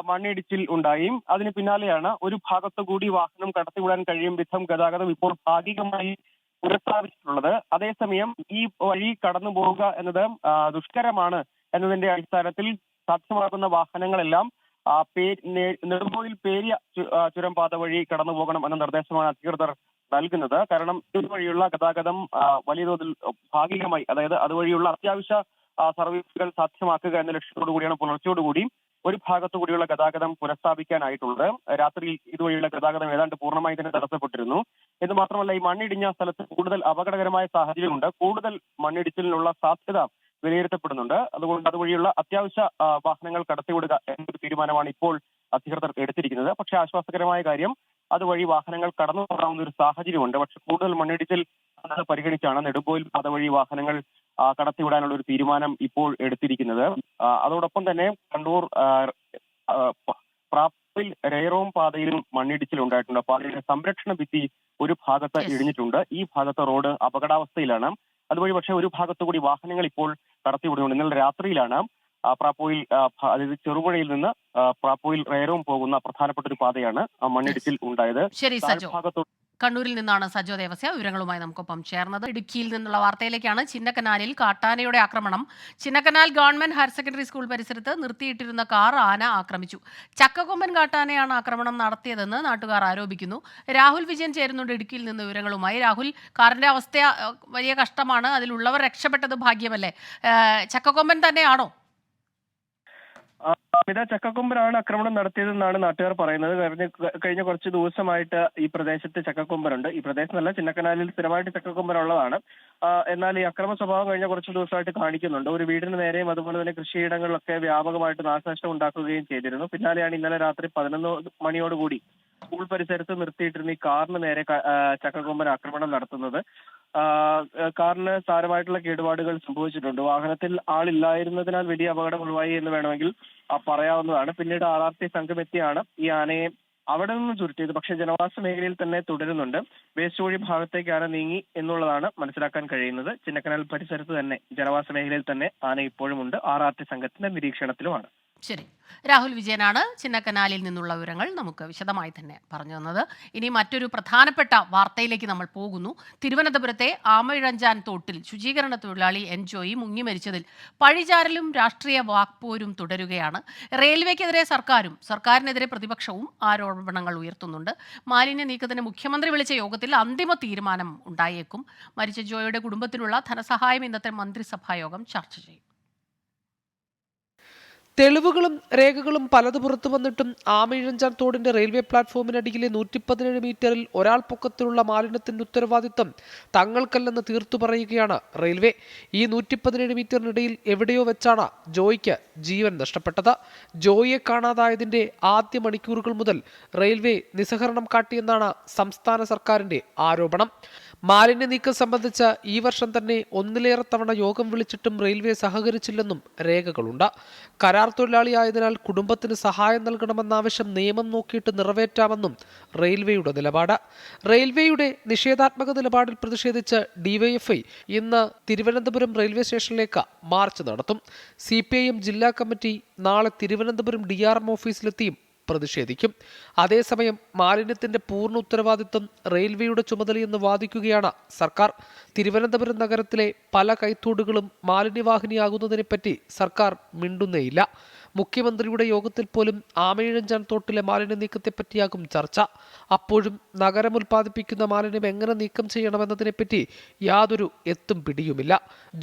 മണ്ണിടിച്ചിൽ ഉണ്ടായി. അതിന് പിന്നാലെയാണ് ഒരു ഭാഗത്തു കൂടി വാഹനം കടത്തിവിടാൻ കഴിയും വിധം ഗതാഗതം ഇപ്പോൾ ഭാഗികമായി പുനഃസ്ഥാപിച്ചിട്ടുള്ളത്. അതേസമയം ഈ വഴി കടന്നു പോവുക എന്നത് ദുഷ്കരമാണ് എന്നതിന്റെ അടിസ്ഥാനത്തിൽ സാധ്യമാകുന്ന വാഹനങ്ങളെല്ലാം നെടുമ്പോയിൽ പേരിയ ചുരം പാത വഴി കടന്നു പോകണം എന്ന നിർദ്ദേശമാണ് അധികൃതർ നൽകുന്നത്. കാരണം ഇതുവഴിയുള്ള ഗതാഗതം വലിയ തോതിൽ ഭാഗികമായി, അതായത് അതുവഴിയുള്ള അത്യാവശ്യ സർവീസുകൾ സാധ്യമാക്കുക എന്ന ലക്ഷ്യത്തോടു കൂടിയാണ് പുലർച്ചയോടുകൂടി ഒരു ഭാഗത്തു കൂടിയുള്ള ഗതാഗതം പുനഃസ്ഥാപിക്കാനായിട്ടുള്ളത്. രാത്രിയിൽ ഇതുവഴിയുള്ള ഗതാഗതം ഏതാണ്ട് പൂർണ്ണമായി തന്നെ തടസ്സപ്പെട്ടിരുന്നു. എന്ന് മാത്രമല്ല, ഈ മണ്ണിടിഞ്ഞ സ്ഥലത്ത് കൂടുതൽ അപകടകരമായ സാഹചര്യമുണ്ട്. കൂടുതൽ മണ്ണിടിച്ചിലിനുള്ള സാധ്യത വിലയിരുത്തപ്പെടുന്നുണ്ട്. അതുകൊണ്ട് അതുവഴിയുള്ള അത്യാവശ്യ വാഹനങ്ങൾ കടത്തിവിടുക എന്നൊരു തീരുമാനമാണ് ഇപ്പോൾ അധികൃതർ എടുത്തിരിക്കുന്നത്. പക്ഷേ ആശ്വാസകരമായ കാര്യം, അതുവഴി വാഹനങ്ങൾ കടന്നു പോകാവുന്ന ഒരു സാഹചര്യമുണ്ട്. പക്ഷെ കൂടുതൽ മണ്ണിടിച്ചിൽ പരിഗണിച്ചാണ് നെടുമ്പോയിൽ അതുവഴി വാഹനങ്ങൾ കടത്തിവിടാനുള്ള ഒരു തീരുമാനം ഇപ്പോൾ എടുത്തിരിക്കുന്നത്. അതോടൊപ്പം തന്നെ കണ്ണൂർ പ്രാപ്പിൽ രേറോം പാതയിലും മണ്ണിടിച്ചിൽ ഉണ്ടായിട്ടുണ്ട്. പാതയുടെ സംരക്ഷണ ഭിത്തി ഒരു ഭാഗത്ത് ഇടിഞ്ഞിട്ടുണ്ട്. ഈ ഭാഗത്ത് റോഡ് അപകടാവസ്ഥയിലാണ്. അതുവഴി പക്ഷേ ഒരു ഭാഗത്തുകൂടി വാഹനങ്ങൾ ഇപ്പോൾ കടത്തിവിടുന്നുണ്ട്. ഇന്നലെ രാത്രിയിലാണ് പ്രാപ്പോയിൽ, അതായത് ചെറുപുഴയിൽ നിന്ന് പ്രാപ്പോയിൽ റേറോം പോകുന്ന പ്രധാനപ്പെട്ട ഒരു പാതയാണ് മണ്ണിടിച്ചിൽ ഉണ്ടായത്. ശരി സജോ, കണ്ണൂരിൽ നിന്നാണ് സജോ ദേവസ്യ വിവരങ്ങളുമായി നമുക്കൊപ്പം ചേർന്നത്. ഇടുക്കിയിൽ നിന്നുള്ള വാർത്തയിലേക്കാണ്. ചിന്നക്കനാലിൽ കാട്ടാനയുടെ ആക്രമണം. Chinnakanal government higher secondary school പരിസരത്ത് നിർത്തിയിട്ടിരുന്ന കാർ ആന ആക്രമിച്ചു. ചക്കക്കൊമ്പൻ കാട്ടാനയാണ് ആക്രമണം നടത്തിയതെന്ന് നാട്ടുകാർ ആരോപിക്കുന്നു. രാഹുൽ വിജയൻ ചേരുന്നുണ്ട് ഇടുക്കിയിൽ നിന്ന് വിവരങ്ങളുമായി. രാഹുൽ, കാറിന്റെ അവസ്ഥ വലിയ കഷ്ടമാണ്. അതിലുള്ളവർ രക്ഷപ്പെട്ടത് ഭാഗ്യമല്ലേ? ചക്കക്കൊമ്പൻ തന്നെയാണോ? ചക്കക്കൊമ്പനാണ് ആക്രമണം നടത്തിയതെന്നാണ് നാട്ടുകാർ പറയുന്നത്. കഴിഞ്ഞ കുറച്ച് ദിവസമായിട്ട് ഈ പ്രദേശത്ത് ചക്കക്കൊമ്പനുണ്ട്. ഈ പ്രദേശത്തല്ല, ചിന്നക്കനാലിൽ സ്ഥിരമായിട്ട് ചക്കക്കൊമ്പനുള്ളതാണ്. എന്നാൽ ഈ അക്രമ സ്വഭാവം കഴിഞ്ഞ കുറച്ച് ദിവസമായിട്ട് കാണിക്കുന്നുണ്ട്. ഒരു വീടിന് നേരെയും അതുപോലെ തന്നെ കൃഷിയിടങ്ങളിലൊക്കെ വ്യാപകമായിട്ട് നാശനഷ്ടം ഉണ്ടാക്കുകയും ചെയ്തിരുന്നു. പിന്നാലെയാണ് ഇന്നലെ രാത്രി 11 മണിയോടുകൂടി സ്കൂൾ പരിസരത്ത് നിർത്തിയിട്ടിരുന്ന ഈ കാറിന് നേരെ ചക്കക്കൊമ്പൻ ആക്രമണം നടത്തുന്നത്. കാറിന് സാരമായിട്ടുള്ള കേടുപാടുകൾ സംഭവിച്ചിട്ടുണ്ട്. വാഹനത്തിൽ ആളില്ലായിരുന്നതിനാൽ വലിയ അപകടം ഒഴിവായി എന്ന് വേണമെങ്കിൽ പറയാവുന്നതാണ്. പിന്നീട് RRT സംഘം എത്തിയാണ് ഈ ആനയെ അവിടെ നിന്ന് ചുരുട്ടിയത്. പക്ഷേ ജനവാസ മേഖലയിൽ തന്നെ തുടരുന്നുണ്ട്. വേസ്റ്റ് വഴി ഭാഗത്തേക്കാണ് നീങ്ങി എന്നുള്ളതാണ് മനസ്സിലാക്കാൻ കഴിയുന്നത്. ചിന്നക്കനാൽ പരിസരത്ത് തന്നെ ജനവാസ മേഖലയിൽ തന്നെ ആന ഇപ്പോഴും ഉണ്ട്. RRT സംഘത്തിന്റെ നിരീക്ഷണത്തിലുമാണ്. ശരി, രാഹുൽ വിജയനാണ് ചിന്നക്കനാലിൽ നിന്നുള്ള വിവരങ്ങൾ നമുക്ക് വിശദമായി തന്നെ പറഞ്ഞു തന്നത്. ഇനി മറ്റൊരു പ്രധാനപ്പെട്ട വാർത്തയിലേക്ക് നമ്മൾ പോകുന്നു. തിരുവനന്തപുരത്തെ ആമയിഴഞ്ചാൻ തോട്ടിൽ ശുചീകരണ തൊഴിലാളി എൻജോയി മുങ്ങി മരിച്ചതിൽ പഴിചാരലും രാഷ്ട്രീയ വാക്പോരും തുടരുകയാണ്. റെയിൽവേക്കെതിരെ സർക്കാരിനെതിരെ പ്രതിപക്ഷവും ആരോപണങ്ങൾ ഉയർത്തുന്നുണ്ട്. മാലിന്യ നീക്കത്തിന് മുഖ്യമന്ത്രി വിളിച്ച യോഗത്തിൽ അന്തിമ തീരുമാനം ഉണ്ടായേക്കും. മരിച്ച ജോയുടെ കുടുംബത്തിനുള്ള ധനസഹായം ഇന്നത്തെ മന്ത്രിസഭാ യോഗം ചർച്ച ചെയ്യും. തെളിവുകളും രേഖകളും പലത് പുറത്തു വന്നിട്ടും ആമയിഴഞ്ചാൻ തോടിന്റെ റെയിൽവേ പ്ലാറ്റ്ഫോമിനടിയിലെ 117 മീറ്ററിൽ ഒരാൾ പൊക്കത്തിലുള്ള മാലിന്യത്തിന്റെ ഉത്തരവാദിത്വം തങ്ങൾക്കല്ലെന്ന് തീർത്തു പറയുകയാണ് റെയിൽവേ. ഈ 117 മീറ്ററിനിടയിൽ എവിടെയോ വെച്ചാണ് ജോയ്ക്ക് ജീവൻ നഷ്ടപ്പെട്ടത്. ജോയിയെ കാണാതായതിന്റെ ആദ്യ മണിക്കൂറുകൾ മുതൽ റെയിൽവേ നിസ്സഹകരണം കാട്ടിയെന്നാണ് സംസ്ഥാന സർക്കാരിന്റെ ആരോപണം. മാലിന്യ നീക്കം സംബന്ധിച്ച് ഈ വർഷം തന്നെ ഒന്നിലേറെ തവണ യോഗം വിളിച്ചിട്ടും റെയിൽവേ സഹകരിച്ചില്ലെന്നും രേഖകളുണ്ട്. കരാർ തൊഴിലാളിയായതിനാൽ കുടുംബത്തിന് സഹായം നൽകണമെന്ന ആവശ്യം നിയമം നോക്കിയിട്ട് നിറവേറ്റാമെന്നും റെയിൽവേയുടെ നിലപാട്. റെയിൽവേയുടെ നിഷേധാത്മക നിലപാടിൽ പ്രതിഷേധിച്ച് ഡിവൈഎഫ്ഐ ഇന്ന് തിരുവനന്തപുരം റെയിൽവേ സ്റ്റേഷനിലേക്ക് മാർച്ച് നടത്തും. CPIM ജില്ലാ കമ്മിറ്റി നാളെ തിരുവനന്തപുരം DRM ഓഫീസിലെത്തിയും പ്രതിഷേധിക്കും. അതേസമയം മാലിന്യത്തിന്റെ പൂർണ്ണ ഉത്തരവാദിത്വം റെയിൽവേയുടെ ചുമതലയെന്ന് വാദിക്കുകയാണ് സർക്കാർ. തിരുവനന്തപുരം നഗരത്തിലെ പല കൈത്തോടുകളും മാലിന്യവാഹിനിയാകുന്നതിനെപ്പറ്റി സർക്കാർ മിണ്ടുന്നേയില്ല. മുഖ്യമന്ത്രിയുടെ യോഗത്തിൽ പോലും ആമയിഴഞ്ചാൻ തോട്ടിലെ മാലിന്യ നീക്കത്തെപ്പറ്റിയാകും ചർച്ച. അപ്പോഴും നഗരം ഉൽപ്പാദിപ്പിക്കുന്ന മാലിന്യം എങ്ങനെ നീക്കം ചെയ്യണമെന്നതിനെപ്പറ്റി യാതൊരു എത്തും പിടിയുമില്ല.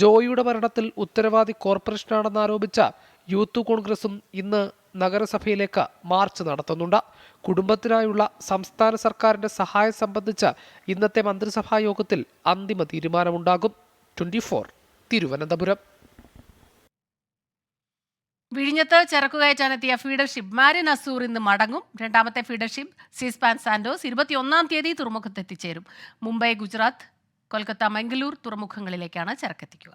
ജോയിയുടെ മരണത്തിൽ ഉത്തരവാദി കോർപ്പറേഷനാണെന്ന് ആരോപിച്ച യൂത്ത് കോൺഗ്രസും ഇന്ന് നഗരസഭയിലേക്ക് മാർച്ച് നടത്തുന്നുണ്ട്. കുടുംബത്തിനായുള്ള സംസ്ഥാന സർക്കാരിന്റെ സഹായം സംബന്ധിച്ച് ഇന്നത്തെ മന്ത്രിസഭാ യോഗത്തിൽ അന്തിമ തീരുമാനമുണ്ടാകും. 24 തിരുവനന്തപുരം. വിഴിഞ്ഞത്ത് ചരക്കു കയറ്റാനെത്തിയ ഫീഡർഷിപ്പ് മാരിൻ അസൂർ ഇന്ന് മടങ്ങും. രണ്ടാമത്തെ ഫീഡർഷിപ്പ് സീസ്പാൻ സാന്റോസ് 21-ാം തീയതി തുറമുഖത്ത് എത്തിച്ചേരും. മുംബൈ, ഗുജറാത്ത്, കൊൽക്കത്ത, മംഗളൂർ തുറമുഖങ്ങളിലേക്കാണ് ചരക്കെത്തിക്കുക.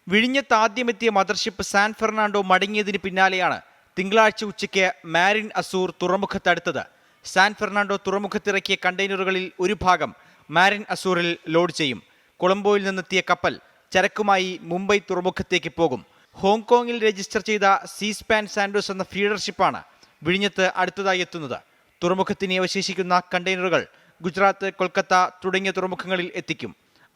വിഴിഞ്ഞത്ത് ആദ്യമെത്തിയ മദർഷിപ്പ് സാൻ ഫെർണാണ്ടോ മടങ്ങിയതിന് പിന്നാലെയാണ് തിങ്കളാഴ്ച ഉച്ചയ്ക്ക് മാരിൻ അസൂർ തുറമുഖത്തടുത്തത്. സാൻ ഫെർണാണ്ടോ തുറമുഖത്തിറക്കിയ കണ്ടെയ്നറുകളിൽ ഒരു ഭാഗം മാരിൻ അസൂറിൽ ലോഡ് ചെയ്യും. കൊളംബോയിൽ നിന്നെത്തിയ കപ്പൽ ചരക്കുമായി മുംബൈ തുറമുഖത്തേക്ക് പോകും. ഹോങ്കോങ്ങിൽ രജിസ്റ്റർ ചെയ്ത സീസ്പാൻ സാന്റോസ് എന്ന ഫീഡർഷിപ്പാണ് വിഴിഞ്ഞത്ത് അടുത്തതായി എത്തുന്നത്. തുറമുഖത്തിന് അവശേഷിക്കുന്ന കണ്ടെയ്നറുകൾ ഗുജറാത്ത്, കൊൽക്കത്ത തുടങ്ങിയ തുറമുഖങ്ങളിൽ എത്തിക്കും.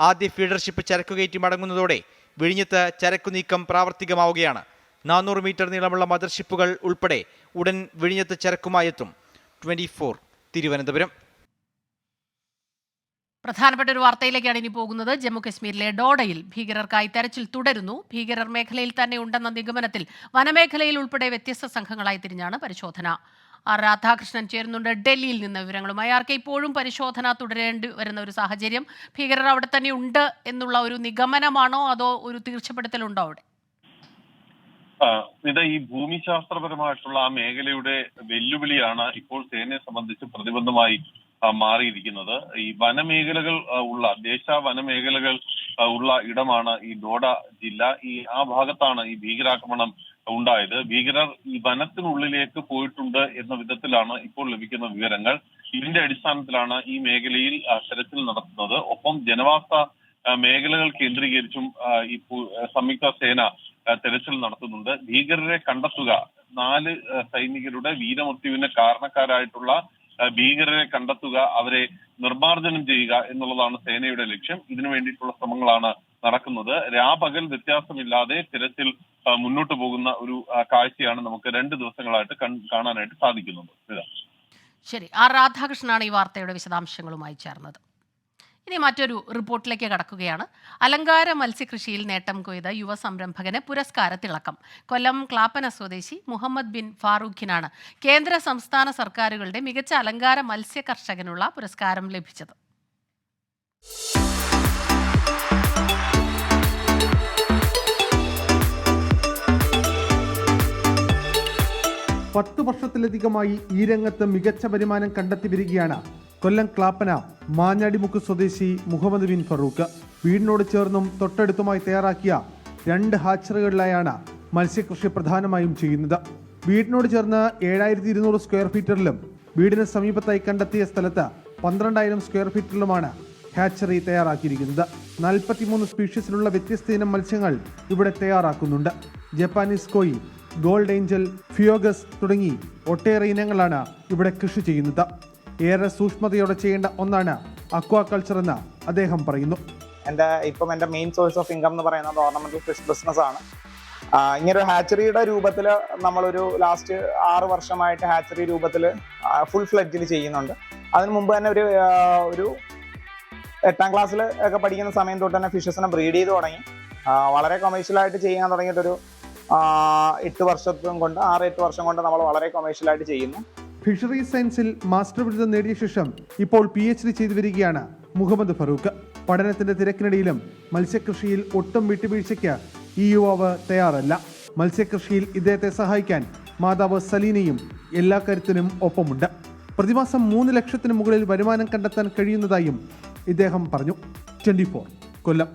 ആദ്യ ഫീഡർഷിപ്പ് ചരക്കുകയറ്റി മടങ്ങുന്നതോടെ വിഴിഞ്ഞത്ത് ചരക്കു നീക്കം പ്രാവർത്തികമാവുകയാണ്. 400 മീറ്റർ നീളമുള്ള മദർഷിപ്പുകൾ ഉൾപ്പെടെ ഉടൻ വിഴിഞ്ഞത്ത് ചരക്കുമായി എത്തും. 24 തിരുവനന്തപുരം. പ്രധാനപ്പെട്ട ഒരു വാർത്തയിലേക്കാണ് ഇനി പോകുന്നത്. ജമ്മു കശ്മീരിലെ ഡോഡയിൽ ഭീകരർക്കായി തെരച്ചിൽ തുടരുന്നു. ഭീകരർ മേഖലയിൽ തന്നെ ഉണ്ടെന്ന നിഗമനത്തിൽ വനമേഖലയിൽ ഉൾപ്പെടെ വ്യത്യസ്ത സംഘങ്ങളായി തിരിഞ്ഞാണ് പരിശോധന. ആർ രാധാകൃഷ്ണൻ ചേരുന്നുണ്ട് ഡൽഹിയിൽ നിന്ന് വിവരങ്ങളുമായി. ആർക്ക് ഇപ്പോഴും പരിശോധന തുടരേണ്ടി വരുന്ന ഒരു സാഹചര്യം, ഭീകരർ അവിടെ തന്നെ ഉണ്ട് എന്നുള്ള ഒരു നിഗമനമാണോ അതോ ഒരു തീർച്ചപ്പെടുത്തലുണ്ടോ അവിടെ? ഇത് ഈ ഭൂമിശാസ്ത്രപരമായിട്ടുള്ള ആ മേഖലയുടെ വെല്ലുവിളിയാണ് ഇപ്പോൾ സേനയെ സംബന്ധിച്ച് പ്രതിബന്ധമായി മാറിയിരിക്കുന്നത്. ഈ വനമേഖലകൾ ഉള്ള വനമേഖലകൾ ഉള്ള ഇടമാണ് ഈ ഡോഡ ജില്ല. ആ ഭാഗത്താണ് ഈ ഭീകരാക്രമണം ഉണ്ടായത്. ഭീകരർ ഈ വനത്തിനുള്ളിലേക്ക് പോയിട്ടുണ്ട് എന്ന വിധത്തിലാണ് ഇപ്പോൾ ലഭിക്കുന്ന വിവരങ്ങൾ. ഇതിന്റെ അടിസ്ഥാനത്തിലാണ് ഈ മേഖലയിൽ തെരച്ചിൽ നടത്തുന്നത്. ഒപ്പം ജനവാസ മേഖലകൾ കേന്ദ്രീകരിച്ചും ഈ സംയുക്ത സേന തെരച്ചിൽ നടത്തുന്നുണ്ട്. ഭീകരരെ കണ്ടെത്തുക, 4 സൈനികരുടെ വീരമൃത്യുവിന് കാരണക്കാരായിട്ടുള്ള ഭീകരരെ കണ്ടെത്തുക, അവരെ നിർമ്മാർജ്ജനം ചെയ്യുക എന്നുള്ളതാണ് സേനയുടെ ലക്ഷ്യം. ഇതിനു വേണ്ടിയിട്ടുള്ള ശ്രമങ്ങളാണ് നടക്കുന്നത്. രാപകൽ വ്യത്യാസമില്ലാതെ തിരച്ചിൽ മുന്നോട്ട് പോകുന്ന ഒരു കാഴ്ചയാണ് നമുക്ക് 2 ദിവസങ്ങളായിട്ട് കാണാനായിട്ട് സാധിക്കുന്നത്. ശരി, ആർ രാധാകൃഷ്ണനാണ് ഈ വാർത്തയുടെ വിശദാംശങ്ങളുമായി ചേർന്നത്. ഇനി മറ്റൊരു റിപ്പോർട്ടിലേക്ക് കടക്കുകയാണ്. അലങ്കാര മത്സ്യകൃഷിയിൽ നേട്ടം കൊയ്ത യുവ സംരംഭകന് പുരസ്കാര തിളക്കം. കൊല്ലം ക്ലാപ്പന സ്വദേശി മുഹമ്മദ് ബിൻ ഫാറൂഖിനാണ് കേന്ദ്ര സംസ്ഥാന സർക്കാരുകളുടെ മികച്ച അലങ്കാര മത്സ്യ കർഷകനുള്ള പുരസ്കാരം ലഭിച്ചത്. പത്ത് വർഷത്തിലധികമായി ഈ രംഗത്ത് മികച്ച വരുമാനം കണ്ടെത്തി വരികയാണ് കൊല്ലം ക്ലാപ്പന മാഞ്ഞാടിമുക്ക് സ്വദേശി മുഹമ്മദ് ബിൻ ഫറൂഖ്. വീടിനോട് ചേർന്നും തൊട്ടടുത്തുമായി തയ്യാറാക്കിയ 2 ഹാച്ചറികളിലായാണ് മത്സ്യകൃഷി പ്രധാനമായും ചെയ്യുന്നത്. വീടിനോട് ചേർന്ന് 7200 സ്ക്വയർ ഫീറ്ററിലും വീടിന് സമീപത്തായി കണ്ടെത്തിയ സ്ഥലത്ത് 12000 സ്ക്വയർ ഫീറ്ററിലുമാണ് ഹാച്ചറി തയ്യാറാക്കിയിരിക്കുന്നത്. 43 സ്പീഷീസിലുള്ള വ്യത്യസ്ത ഇനം മത്സ്യങ്ങൾ ഇവിടെ തയ്യാറാക്കുന്നുണ്ട്. ജപ്പാനീസ് കോയി, ഗോൾഡ് ഏഞ്ചൽ, ഫിയോഗസ് തുടങ്ങി ഒട്ടേറെ ഇനങ്ങളാണ് ഇവിടെ കൃഷി ചെയ്യുന്നത്. ഏറെ സൂക്ഷ്മതയോടെ ചെയ്യേണ്ട ഒന്നാണ് അക്വാകൾച്ചർ എന്ന് അദ്ദേഹം പറയുന്നു. എൻ്റെ മെയിൻ സോഴ്സ് ഓഫ് ഇൻകം എന്ന് പറയുന്നത് ഓർണമെന്റൽ ഫിഷ് ബിസിനസ് ആണ്. ഇങ്ങനൊരു ഹാച്ചറിയുടെ രൂപത്തിൽ നമ്മളൊരു ലാസ്റ്റ് 6 വർഷമായിട്ട് ഹാച്ചറി രൂപത്തിൽ ഫുൾ ഫ്ലെഡ്ജിൽ ചെയ്യുന്നുണ്ട്. അതിന് മുമ്പ് തന്നെ ഒരു 8ാം ക്ലാസ്സിൽ ഒക്കെ പഠിക്കുന്ന സമയം തൊട്ട് തന്നെ ഫിഷസിനെ ബ്രീഡ് ചെയ്ത് തുടങ്ങി. വളരെ കൊമേഴ്ഷ്യലായിട്ട് ചെയ്യാൻ തുടങ്ങിയിട്ടൊരു 6-8 വർഷം കൊണ്ട് നമ്മൾ വളരെ കൊമേഴ്ഷ്യലായിട്ട് ചെയ്യുന്നു. ഫിഷറീസ് സയൻസിൽ മാസ്റ്റർ ബിരുദം നേടിയ ശേഷം ഇപ്പോൾ PhD ചെയ്തു വരികയാണ് മുഹമ്മദ് ഫറൂഖ്. പഠനത്തിന്റെ തിരക്കിനിടയിലും മത്സ്യകൃഷിയിൽ ഒട്ടും വിട്ടുവീഴ്ചയ്ക്ക് ഈ യുവാവ് തയ്യാറല്ല. മത്സ്യകൃഷിയിൽ ഇദ്ദേഹത്തെ സഹായിക്കാൻ മാതാവ് സലീനയും എല്ലാ കരുത്തിനും ഒപ്പമുണ്ട്. പ്രതിമാസം 3 ലക്ഷത്തിന് മുകളിൽ വരുമാനം കണ്ടെത്താൻ കഴിയുന്നതായും ഇദ്ദേഹം പറഞ്ഞു. 24 കൊല്ലം.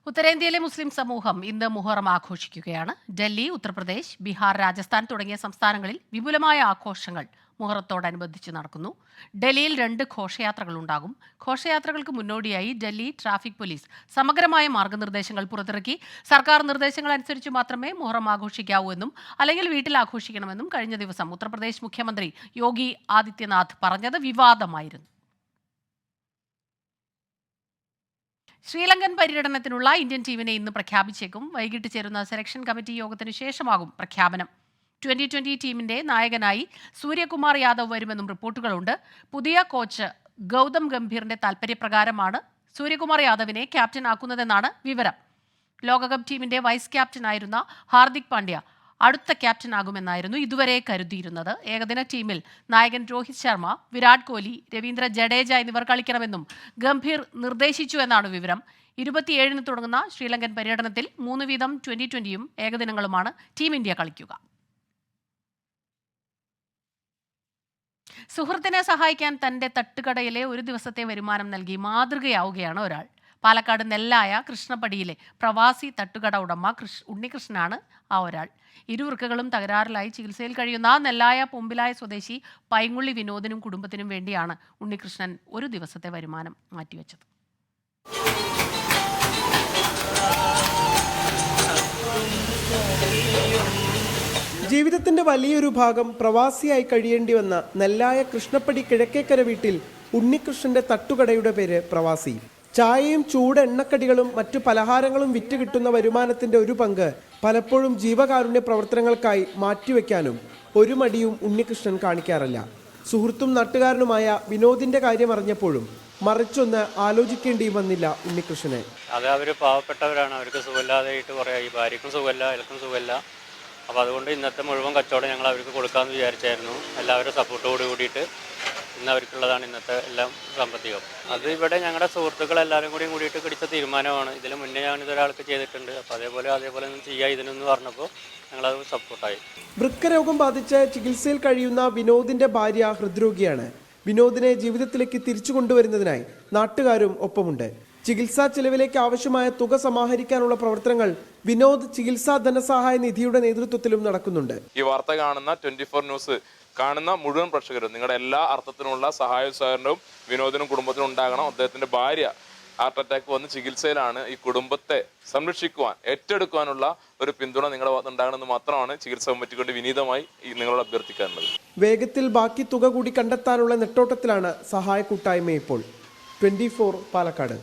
ഉത്തരേന്ത്യയിലെ മുസ്ലിം സമൂഹം ഇന്ന് മുഹറം ആഘോഷിക്കുകയാണ്. ഡൽഹി, ഉത്തർപ്രദേശ്, ബീഹാർ, രാജസ്ഥാൻ തുടങ്ങിയ സംസ്ഥാനങ്ങളിൽ വിപുലമായ ആഘോഷങ്ങൾ മുഹറത്തോടനുബന്ധിച്ച് നടക്കുന്നു. ഡൽഹിയിൽ 2 ഘോഷയാത്രകൾ ഉണ്ടാകും. ഘോഷയാത്രകൾക്ക് മുന്നോടിയായി ഡൽഹി ട്രാഫിക് പോലീസ് സമഗ്രമായ മാർഗനിർദ്ദേശങ്ങൾ പുറത്തിറക്കി. സർക്കാർ നിർദ്ദേശങ്ങൾ അനുസരിച്ച് മാത്രമേ മുഹറം ആഘോഷിക്കാവൂ എന്നും അല്ലെങ്കിൽ വീട്ടിൽ ആഘോഷിക്കണമെന്നും കഴിഞ്ഞ ദിവസം ഉത്തർപ്രദേശ് മുഖ്യമന്ത്രി യോഗി ആദിത്യനാഥ് പറഞ്ഞത് വിവാദമായിരുന്നു. ശ്രീലങ്കൻ പര്യടനത്തിനുള്ള ഇന്ത്യൻ ടീമിനെ ഇന്ന് പ്രഖ്യാപിച്ചേക്കും. വൈകിട്ട് ചേരുന്ന സെലക്ഷൻ കമ്മിറ്റി യോഗത്തിന് ശേഷമാകും പ്രഖ്യാപനം. 2020 ടീമിന്റെ നായകനായി സൂര്യകുമാർ യാദവ് വരുമെന്നും റിപ്പോർട്ടുകളുണ്ട്. പുതിയ കോച്ച് ഗൗതം ഗംഭീറിന്റെ താൽപര്യപ്രകാരമാണ് സൂര്യകുമാർ യാദവിനെ ക്യാപ്റ്റൻ ആക്കുന്നതെന്നാണ് വിവരം. ലോകകപ്പ് ടീമിന്റെ വൈസ് ക്യാപ്റ്റനായിരുന്ന ഹാർദിക് പാണ്ഡ്യ അടുത്ത ക്യാപ്റ്റനാകുമെന്നായിരുന്നു ഇതുവരെ കരുതിയിരുന്നത്. ഏകദിന ടീമിൽ നായകൻ രോഹിത് ശർമ്മ, വിരാട് കോഹ്ലി, രവീന്ദ്ര ജഡേജ എന്നിവർ കളിക്കണമെന്നും ഗംഭീർ നിർദ്ദേശിച്ചു എന്നാണ് വിവരം. 27-ന് തുടങ്ങുന്ന ശ്രീലങ്കൻ പര്യടനത്തിൽ 3 വീതം 2020-യും ഏകദിനങ്ങളുമാണ് ടീം ഇന്ത്യ കളിക്കുക. സുഹൃത്തിനെ സഹായിക്കാൻ തന്റെ തട്ടുകടയിലെ ഒരു ദിവസത്തെ വരുമാനം നൽകി മാതൃകയാവുകയാണ് ഒരാൾ. പാലക്കാട് നെല്ലായ കൃഷ്ണപ്പടിയിലെ പ്രവാസി തട്ടുകട ഉടമ ഉണ്ണികൃഷ്ണനാണ് ആ ഒരാൾ. ഇരുവൃക്കകളും തകരാറിലായി ചികിത്സയിൽ കഴിയുന്ന നെല്ലായ പൊമ്പിലായ സ്വദേശി പൈങ്ങുള്ളി വിനോദിനും കുടുംബത്തിനും വേണ്ടിയാണ് ഉണ്ണികൃഷ്ണൻ ഒരു ദിവസത്തെ വരുമാനം മാറ്റിവെച്ചത്. ജീവിതത്തിന്റെ വലിയൊരു ഭാഗം പ്രവാസിയായി കഴിയേണ്ടി വന്ന നെല്ലായ കൃഷ്ണപ്പടി കിഴക്കേക്കര വീട്ടിൽ ഉണ്ണികൃഷ്ണന്റെ തട്ടുകടയുടെ പേര് പ്രവാസി. ചായയും ചൂട് എണ്ണക്കടികളും മറ്റു പലഹാരങ്ങളും വിറ്റ് കിട്ടുന്ന വരുമാനത്തിന്റെ ഒരു പങ്ക് പലപ്പോഴും ജീവകാരുണ്യ പ്രവർത്തനങ്ങൾക്കായി മാറ്റിവെക്കാനും ഒരു മടിയും ഉണ്ണികൃഷ്ണൻ കാണിക്കാറില്ല. സുഹൃത്തും നാട്ടുകാരനുമായ വിനോദിന്റെ കാര്യം അറിഞ്ഞപ്പോഴും മറിച്ചൊന്ന് ആലോചിക്കേണ്ടിയും വന്നില്ല ഉണ്ണികൃഷ്ണനെ. അത് അവർ പാവപ്പെട്ടവരാണ്, അവർക്ക് സുഖമില്ലാതെയായിട്ട് കുറേ ആയി. ഭാര്യയ്ക്കും സുഖമില്ല, എനിക്കും സുഖമില്ല. അപ്പോൾ അതുകൊണ്ട് ഇന്നത്തെ മുഴുവൻ കച്ചവടം ഞങ്ങൾ അവർക്ക് കൊടുക്കാമെന്ന് വിചാരിച്ചായിരുന്നു. എല്ലാവരും സപ്പോർട്ടോട് കൂടിയിട്ട് ഇന്ന് അവർക്കുള്ളതാണ് ഇന്നത്തെ എല്ലാം സാമ്പത്തികം. അത് ഇവിടെ ഞങ്ങളുടെ സുഹൃത്തുക്കൾ എല്ലാവരും കൂടിയിട്ട് പിടിച്ച തീരുമാനമാണ്. ഇതിന് മുന്നേ ഞാനിതൊരാൾക്ക് ചെയ്തിട്ടുണ്ട്. അപ്പോൾ അതേപോലെ ഒന്നും ചെയ്യുക ഇതിനെന്ന് പറഞ്ഞപ്പോൾ ഞങ്ങളത് സപ്പോർട്ടായി. വൃക്കരോഗം ബാധിച്ച് ചികിത്സയിൽ കഴിയുന്ന വിനോദിന്റെ ഭാര്യ ഹൃദ്രോഗിയാണ്. വിനോദിനെ ജീവിതത്തിലേക്ക് തിരിച്ചു കൊണ്ടുവരുന്നതിനായി നാട്ടുകാരും ഒപ്പമുണ്ട്. ചികിത്സാ ചെലവിലേക്ക് ആവശ്യമായ തുക സമാഹരിക്കാനുള്ള പ്രവർത്തനങ്ങൾ വിനോദ് ചികിത്സാ ധനസഹായ നിധിയുടെ നേതൃത്വത്തിലും നടക്കുന്നുണ്ട്. ഈ വാർത്ത കാണുന്ന 24 ന്യൂസ് കാണുന്ന മുഴുവൻ പ്രേക്ഷകരും നിങ്ങളുടെ എല്ലാ അർത്ഥത്തിനുള്ള സഹായ സഹകരണവും വിനോദിനും കുടുംബത്തിനും ഉണ്ടാകണം. അദ്ദേഹത്തിന്റെ ഭാര്യ ഹാർട്ട് അറ്റാക്ക് വന്ന് ചികിത്സയിലാണ്. ഈ കുടുംബത്തെ സംരക്ഷിക്കുവാൻ ഏറ്റെടുക്കുവാനുള്ള ഒരു പിന്തുണ നിങ്ങളുടെ ഭാഗത്ത് ഉണ്ടാകണമെന്ന് മാത്രമാണ് ചികിത്സാ കമ്മിറ്റി കൊണ്ട് വിനീതമായി നിങ്ങളോട് അഭ്യർത്ഥിക്കാനുള്ളത്. വേഗത്തിൽ ബാക്കി തുക കൂടി കണ്ടെത്താനുള്ള നെട്ടോട്ടത്തിലാണ് സഹായ കൂട്ടായ്മ ഇപ്പോൾ. 24 പാലക്കാട്.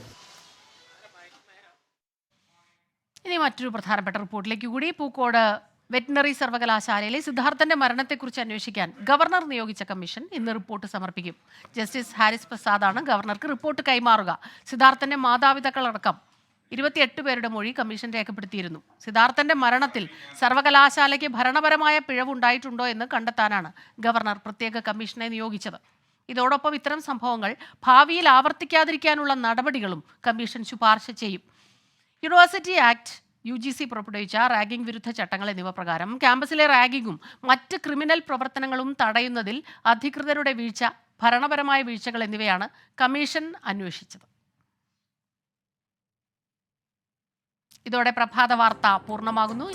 ഇനി മറ്റൊരു പ്രധാനപ്പെട്ട റിപ്പോർട്ടിലേക്ക് കൂടി. പൂക്കോട് വെറ്റിനറി സർവകലാശാലയിലെ സിദ്ധാർത്ഥന്റെ മരണത്തെക്കുറിച്ച് അന്വേഷിക്കാൻ ഗവർണർ നിയോഗിച്ച കമ്മീഷൻ ഇന്ന് റിപ്പോർട്ട് സമർപ്പിക്കും. ജസ്റ്റിസ് ഹാരിസ് പ്രസാദാണ് ഗവർണർക്ക് റിപ്പോർട്ട് കൈമാറുക. സിദ്ധാർത്ഥന്റെ മാതാപിതാക്കളടക്കം 28 പേരുടെ മൊഴി കമ്മീഷൻ രേഖപ്പെടുത്തിയിരുന്നു. സിദ്ധാർത്ഥന്റെ മരണത്തിൽ സർവകലാശാലയ്ക്ക് ഭരണപരമായ പിഴവുണ്ടായിട്ടുണ്ടോ എന്ന് കണ്ടെത്താനാണ് ഗവർണർ പ്രത്യേക കമ്മീഷനെ നിയോഗിച്ചത്. ഇതോടൊപ്പം ഇത്തരം സംഭവങ്ങൾ ഭാവിയിൽ ആവർത്തിക്കാതിരിക്കാനുള്ള നടപടികളും കമ്മീഷൻ ശുപാർശ ചെയ്യും. യൂണിവേഴ്സിറ്റി ആക്ട്, UGC പുറപ്പെടുവിച്ച റാഗിംഗ് വിരുദ്ധ ചട്ടങ്ങൾ എന്നിവ പ്രകാരം ക്യാമ്പസിലെ റാഗിങ്ങും മറ്റ് ക്രിമിനൽ പ്രവർത്തനങ്ങളും തടയുന്നതിൽ അധികൃതരുടെ വീഴ്ച, ഭരണപരമായ വീഴ്ചകൾ എന്നിവയാണ് കമ്മീഷൻ അന്വേഷിച്ചത്. ഇതോടെ പ്രഭാത വാർത്ത പൂർണ്ണമാകുന്നു.